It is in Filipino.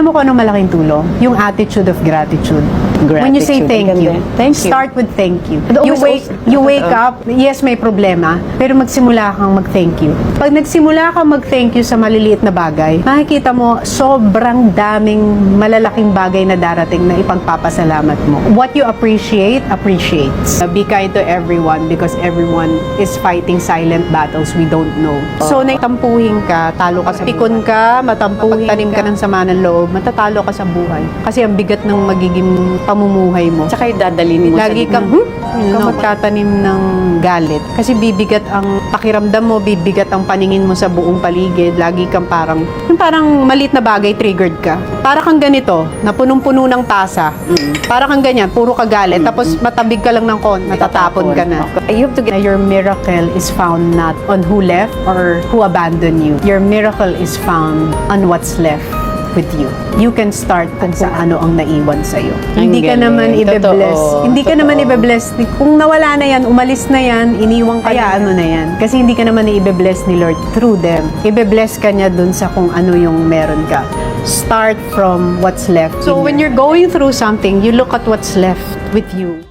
Alam mo kung ano malaking tulong? Yung attitude of gratitude. When you say thank you, start with thank you. You wake up, yes, may problema, pero magsimula kang mag-thank you. Pag nagsimula kang mag-thank you sa maliliit na bagay, makikita mo sobrang daming malalaking bagay na darating na ipagpapasalamat mo. What you appreciate, appreciates. Be kind to everyone because everyone is fighting silent battles we don't know. So, naitampuhin ka, talo ka sa pikon ka, matampuhin, tanim ka ng sama ng loob, matatalo ka sa buhay. Kasi ang bigat ng magiging pamumuhay mo. Tsaka dadalhin mo Lagi sa kang, magtatanim ng galit. Kasi bibigat ang pakiramdam mo, bibigat ang paningin mo sa buong paligid. Lagi kang parang maliit na bagay, triggered ka. Para kang ganito, na punong-puno ng tasa. Para kang ganyan, puro ka galit. Tapos matabig ka lang ng konti, matatapon ka na. You have to get... Your miracle is found not on who left or who abandoned you. Your miracle is found on what's left with you. You can start kung ano ang naiwan sa'yo. Hindi ka naman ibe-bless. Hindi ka naman ibe-bless. Kung nawala na yan, umalis na yan, iniwang ka na yan. Kasi hindi ka naman ibe-bless ni Lord through them. Ibe-bless ka niya dun sa kung ano yung meron ka. Start from what's left. So when you're going through something, you look at what's left with you.